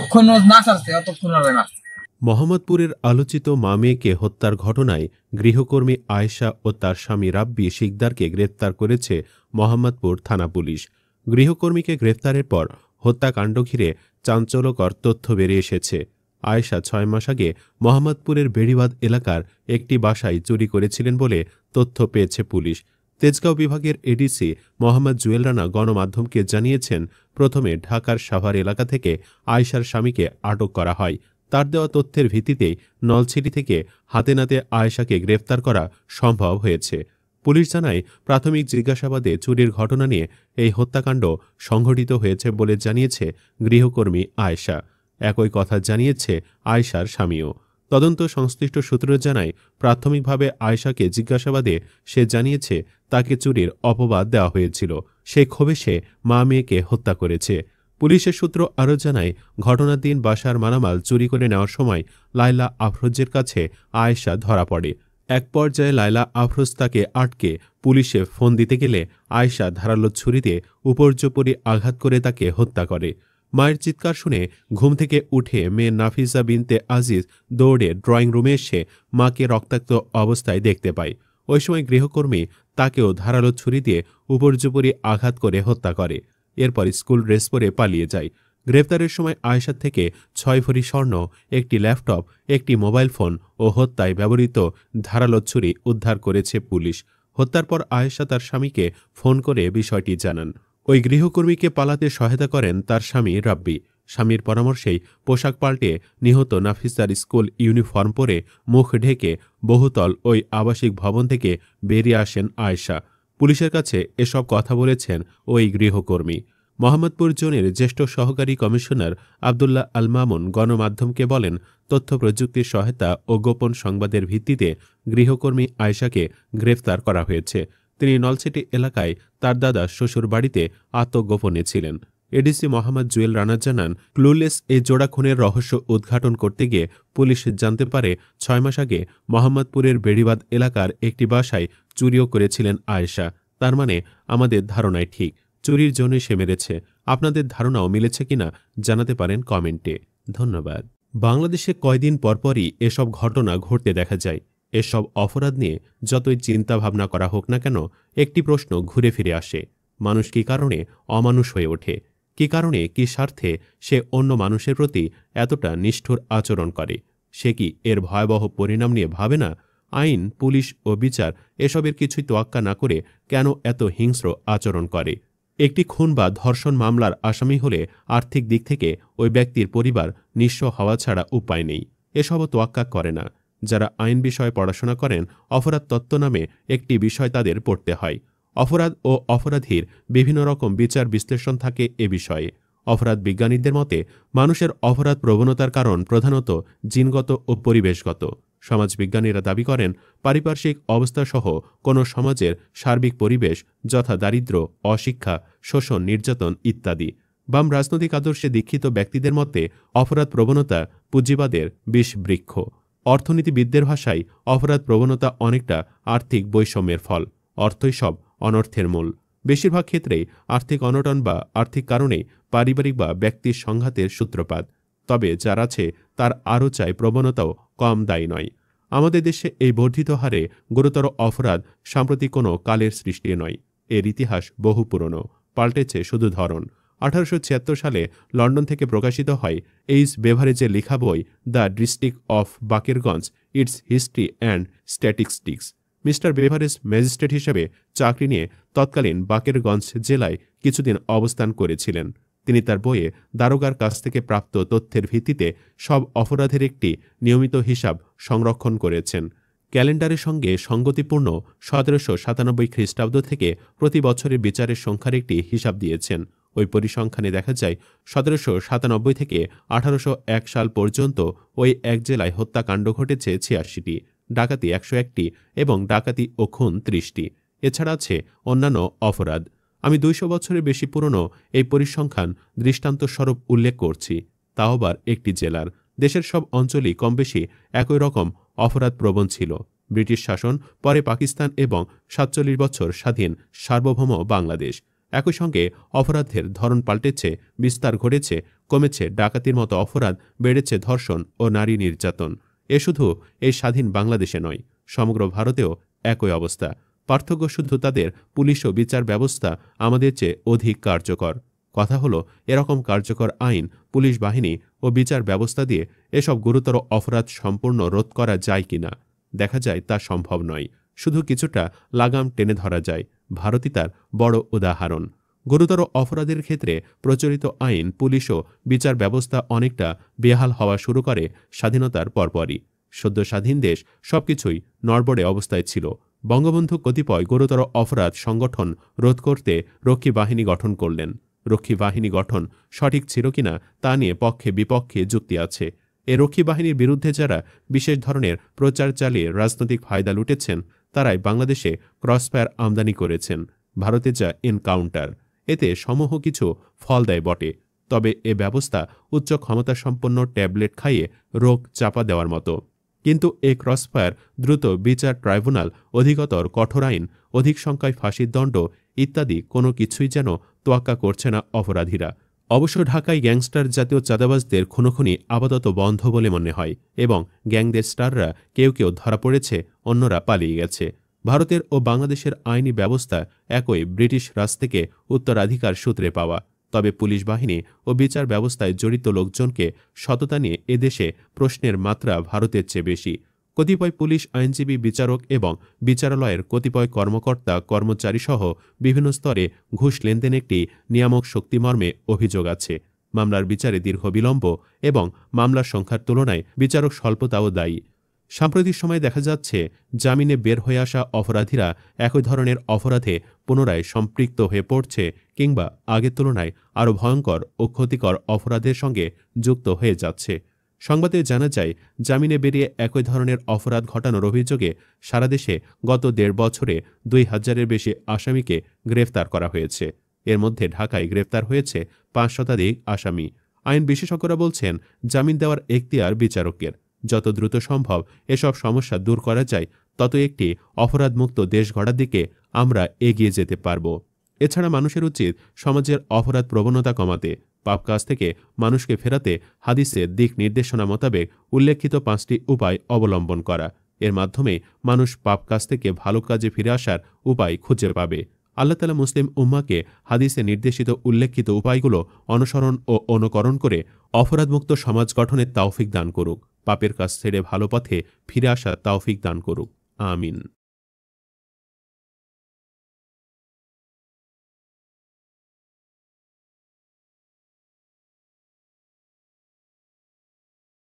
যতক্ষণ না ছাড়ছে ততক্ষণ হবে না। মোহাম্মদপুরের আলোচিত মা মেয়েকে হত্যার ঘটনায় গৃহকর্মী আয়েশা ও তার স্বামী রাব্বি শিকদারকে গ্রেফতার করেছে মোহাম্মদপুর থানা পুলিশ। গৃহকর্মীকে গ্রেফতারের পর হত্যাকাণ্ড ঘিরে চাঞ্চল্যকর তথ্য বেরিয়ে এসেছে। আয়েশা 6 মাস আগে মোহাম্মদপুরের বেড়িবাঁধ এলাকার একটি বাসায় চুরি করেছিলেন বলে তথ্য পেয়েছে পুলিশ। তেজগাঁও বিভাগের এডিসি মোহাম্মদ জুয়েল রানা গণমাধ্যমকে জানিয়েছেন, প্রথমে ঢাকার সাভার এলাকা থেকে আয়েশার স্বামীকে আটক করা হয়। তার দেওয়া তথ্যের ভিত্তিতেই নলছিটি থেকে হাতে নাতে আয়েশাকে গ্রেফতার করা সম্ভব হয়েছে। পুলিশ জানায়, প্রাথমিক জিজ্ঞাসাবাদে চুরির ঘটনা নিয়ে এই হত্যাকাণ্ড সংঘটিত হয়েছে বলে জানিয়েছে গৃহকর্মী আয়েশা। একই কথা জানিয়েছে আয়েশার স্বামীও। তদন্ত সংশ্লিষ্ট সূত্র জানায়, প্রাথমিকভাবে আয়েশাকে জিজ্ঞাসাবাদে সে জানিয়েছে তাকে চুরির অপবাদ দেওয়া হয়েছিল। সে ক্ষোভে সে মা মেয়েকে হত্যা করেছে। পুলিশের সূত্র আরও জানায়, ঘটনার দিন বাসার মালামাল চুরি করে নেওয়ার সময় লায়লা আফরোজের কাছে আয়েশা ধরা পড়ে। এক পর্যায়ে লায়লা আফরোজ তাকে আটকে পুলিশে ফোন দিতে গেলে আয়েশা ধারালো ছুরিতে উপর্যুপরি আঘাত করে তাকে হত্যা করে। মায়ের চিৎকার শুনে ঘুম থেকে উঠে মেয়ে নাফিসা বিনতে আজিজ দৌড়ে ড্রয়িং রুমে এসে মাকে রক্তাক্ত অবস্থায় দেখতে পায়। ওই সময় গৃহকর্মী তাকেও ধারালো ছুরি দিয়ে উপর্যুপরি আঘাত করে হত্যা করে। এরপর স্কুল ড্রেস পরে পালিয়ে যায়। গ্রেফতারের সময় আয়েশার থেকে 6 ভরি স্বর্ণ, একটি ল্যাপটপ, একটি মোবাইল ফোন ও হত্যায় ব্যবহৃত ধারালো ছুরি উদ্ধার করেছে পুলিশ। হত্যার পর আয়েশা তার স্বামীকে ফোন করে বিষয়টি জানান। ওই গৃহকর্মীকে পালাতে সহায়তা করেন তার স্বামী রাব্বি। স্বামীর পরামর্শেই পোশাক পাল্টে নিহত নাফিসার স্কুল ইউনিফর্ম পরে মুখ ঢেকে বহুতল ওই আবাসিক ভবন থেকে বেরিয়ে আসেন আয়েশা। পুলিশের কাছে এসব কথা বলেছেন ওই গৃহকর্মী। মোহাম্মদপুর জোনের জ্যেষ্ঠ সহকারী কমিশনার আবদুল্লাহ আল মামুন গণমাধ্যমকে বলেন, তথ্য প্রযুক্তির সহায়তা ও গোপন সংবাদের ভিত্তিতে গৃহকর্মী আয়েশাকে গ্রেফতার করা হয়েছে। তিনি নলছিটি এলাকায় তার দাদা শ্বশুর বাড়িতে আত্মগোপনে ছিলেন। এডিসি মোহাম্মদ জুয়েল রানা জানান, ক্লুলেস এই জোড়া খুনের রহস্য উদ্ঘাটন করতে গিয়ে পুলিশ জানতে পারে 6 মাস আগে মোহাম্মদপুরের বেড়িবাঁধ এলাকার একটি বাসায় চুরিও করেছিলেন আয়েশা। তার মানে আমাদের ধারণাই ঠিক, চুরির জন্যই সে মেরেছে। আপনাদের ধারণাও মিলেছে কিনা জানাতে পারেন কমেন্টে। ধন্যবাদ। বাংলাদেশে কয়দিন পরপরই এসব ঘটনা ঘটতে দেখা যায়। এসব অপরাধ নিয়ে যতই চিন্তা ভাবনা করা হোক না কেন, একটি প্রশ্ন ঘুরে ফিরে আসে, মানুষ কী কারণে অমানুষ হয়ে ওঠে? কী কারণে, কী স্বার্থে সে অন্য মানুষের প্রতি এতটা নিষ্ঠুর আচরণ করে? সে কি এর ভয়াবহ পরিণাম নিয়ে ভাবে না? আইন, পুলিশ ও বিচার এসবের কিছুই তোয়াক্কা না করে কেন এত হিংস্র আচরণ করে? একটি খুন বা ধর্ষণ মামলার আসামি হলে আর্থিক দিক থেকে ওই ব্যক্তির পরিবার নিঃস্ব হওয়া ছাড়া উপায় নেই। এসবও তোয়াক্কা করে না। যারা আইন বিষয়ে পড়াশোনা করেন, অপরাধ তত্ত্ব নামে একটি বিষয় তাদের পড়তে হয়। অপরাধ ও অপরাধীর বিভিন্ন রকম বিচার বিশ্লেষণ থাকে এ বিষয়ে। অপরাধ বিজ্ঞানীদের মতে মানুষের অপরাধ প্রবণতার কারণ প্রধানত জিনগত ও পরিবেশগত। সমাজবিজ্ঞানীরা দাবি করেন, পারিপার্শ্বিক অবস্থাসহ কোনো সমাজের সার্বিক পরিবেশ, যথা দারিদ্র্য, অশিক্ষা, শোষণ, নির্যাতন ইত্যাদি। বাম রাজনৈতিক আদর্শে দীক্ষিত ব্যক্তিদের মতে অপরাধ প্রবণতা পুঁজিবাদের বিষবৃক্ষ। অর্থনীতিবিদদের ভাষায় অপরাধ প্রবণতা অনেকটা আর্থিক বৈষম্যের ফল। অর্থই সব অনর্থের মূল। বেশিরভাগ ক্ষেত্রেই আর্থিক অনটন বা আর্থিক কারণেই পারিবারিক বা ব্যক্তির সংঘাতের সূত্রপাত। তবে যার আছে তার আরও চাই প্রবণতাও কম দায়ী নয়। আমাদের দেশে এই বর্ধিত হারে গুরুতর অপরাধ সাম্প্রতিক কোনো কালের সৃষ্টি নয়। এর ইতিহাস বহু পুরনো, পাল্টেছে শুধু ধরন। 1876 সালে লন্ডন থেকে প্রকাশিত হয় এইচ বেভারেজের লেখা বই the district of Bakerganj, it's history and statistics. Mister beverage magistrate হিসেবে চাকরি নিয়ে তৎকালীন বাকেরগঞ্জ জেলায় কিছুদিন অবস্থান করেছিলেন। তিনি তার বইয়ে দারোগার কাছ থেকে প্রাপ্ত তথ্যের ভিত্তিতে সব অপরাধের একটি নিয়মিত হিসাব সংরক্ষণ করেছেন। ক্যালেন্ডারের সঙ্গে সঙ্গতিপূর্ণ 1797 খ্রিস্টাব্দ থেকে প্রতি বছরের বিচারের সংখ্যার একটি হিসাব দিয়েছেন। ওই পরিসংখ্যানে দেখা যায় 1797 থেকে 1801 সাল পর্যন্ত ওই এক জেলায় হত্যাকাণ্ড ঘটেছে 86টি, ডাকাতি 101টি এবং ডাকাতি ও খুন 30টি। এছাড়া আছে অন্যান্য অপরাধ। আমি 200 বছরের বেশি পুরনো এই পরিসংখ্যান দৃষ্টান্তস্বরূপ উল্লেখ করছি, তাও আবার একটি জেলার। দেশের সব অঞ্চলই কমবেশি একই রকম অপরাধ প্রবণ ছিল। ব্রিটিশ শাসন, পরে পাকিস্তান এবং 47 বছর স্বাধীন সার্বভৌম বাংলাদেশ। একই সঙ্গে অপরাধের ধরন পাল্টেছে, বিস্তার ঘটেছে, কমেছে ডাকাতির মতো অপরাধ, বেড়েছে ধর্ষণ ও নারী নির্যাতন। এ শুধু এই স্বাধীন বাংলাদেশে নয়, সমগ্র ভারতেও একই অবস্থা। পার্থক্য শুধু তাদের পুলিশ ও বিচার ব্যবস্থা আমাদের চেয়ে অধিক কার্যকর। কথা হলো, এরকম কার্যকর আইন, পুলিশ বাহিনী ও বিচার ব্যবস্থা দিয়ে এসব গুরুতর অপরাধ সম্পূর্ণ রোধ করা যায় কিনা। দেখা যায় তা সম্ভব নয়, শুধু কিছুটা লাগাম টেনে ধরা যায়। ভারতই তার বড় উদাহরণ। গুরুতর অপরাধের ক্ষেত্রে প্রচলিত আইন, পুলিশ ও বিচার ব্যবস্থা অনেকটা বেহাল হওয়া শুরু করে স্বাধীনতার পরপরই। সদ্য স্বাধীন দেশ সবকিছুই নড়বড়ে অবস্থায় ছিল। বঙ্গবন্ধু কতিপয় গুরুতর অপরাধ সংগঠন রোধ করতে রক্ষী বাহিনী গঠন করলেন। রক্ষী বাহিনী গঠন সঠিক ছিল কিনা তা নিয়ে পক্ষে বিপক্ষে যুক্তি আছে। এ রক্ষী বাহিনীর বিরুদ্ধে যারা বিশেষ ধরনের প্রচার চালিয়ে রাজনৈতিক ফায়দা লুটেছেন, তারাই বাংলাদেশে ক্রসফায়ার আমদানি করেছেন। ভারতে যা এনকাউন্টার, এতে সমূহ কিছু ফল দেয় বটে, তবে এ ব্যবস্থা উচ্চ ক্ষমতাসম্পন্ন ট্যাবলেট খাইয়ে রোগ চাপা দেওয়ার মতো। কিন্তু এ ক্রসফায়ার, দ্রুত বিচার ট্রাইব্যুনাল, অধিকতর কঠোর আইন, অধিক সংখ্যায় ফাঁসির দণ্ড ইত্যাদি কোনো কিছুই যেন তোয়াক্কা করছে না অপরাধীরা। অবশ্য ঢাকায় গ্যাংস্টার জাতীয় চাঁদাবাজদের খুনোখুনি আপাতত বন্ধ বলে মনে হয়, এবং গ্যাংদের স্টাররা কেউ কেউ ধরা পড়েছে, অন্যরা পালিয়ে গেছে। ভারতের ও বাংলাদেশের আইনি ব্যবস্থা একই ব্রিটিশ রাজ থেকে উত্তরাধিকার সূত্রে পাওয়া। তবে পুলিশ বাহিনী ও বিচার ব্যবস্থায় জড়িত লোকজনকে সততা নিয়ে এদেশে প্রশ্নের মাত্রা ভারতের চেয়ে বেশি। কতিপয় পুলিশ, আইনজীবী, বিচারক এবং বিচারালয়ের কতিপয় কর্মকর্তা কর্মচারীসহ বিভিন্ন স্তরে ঘুষ লেনদেন একটি নিয়ামক শক্তিমর্মে অভিযোগ আছে। মামলার বিচারে দীর্ঘ বিলম্ব এবং মামলার সংখ্যার তুলনায় বিচারক স্বল্পতাও দায়ী। সাম্প্রতিক সময়ে দেখা যাচ্ছে, জামিনে বের হয়ে আসা অপরাধীরা একই ধরনের অপরাধে পুনরায় সম্পৃক্ত হয়ে পড়ছে, কিংবা আগের তুলনায় আরও ভয়ঙ্কর ও ক্ষতিকর অপরাধের সঙ্গে যুক্ত হয়ে যাচ্ছে। সংবাদে জানা যায়, জামিনে বেরিয়ে একই ধরনের অপরাধ ঘটানোর অভিযোগে সারা দেশে গত ১.৫ বছরে ২,০০০-এর বেশি আসামিকে গ্রেফতার করা হয়েছে। এর মধ্যে ঢাকায় গ্রেফতার হয়েছে ৫ শতাধিক আসামি। আইন বিশেষজ্ঞরা বলছেন, জামিন দেওয়ার এখতিয়ার বিচারকের। যত দ্রুত সম্ভব এসব সমস্যা দূর করা যায়, তত একটি অপরাধমুক্ত দেশ গড়ার দিকে আমরা এগিয়ে যেতে পারব। এছাড়া মানুষের উচিত সমাজের অপরাধ প্রবণতা কমাতে, পাপ কাজ থেকে মানুষকে ফেরাতে হাদিসের দিক নির্দেশনা মোতাবেক উল্লেখিত ৫টি উপায় অবলম্বন করা। এর মাধ্যমে মানুষ পাপ কাজ থেকে ভালো কাজে ফিরে আসার উপায় খুঁজে পাবে। আল্লাহ তাআলা মুসলিম উম্মাহকে হাদিসে নির্দেশিত উল্লেখিত উপায়গুলো অনুসরণ ও অনুকরণ করে অপরাধমুক্ত সমাজ গঠনের তৌফিক দান করুক। পাপের কাজ ছেড়ে ভালো পথে ফিরে আসার তৌফিক দান করুক। আমিন।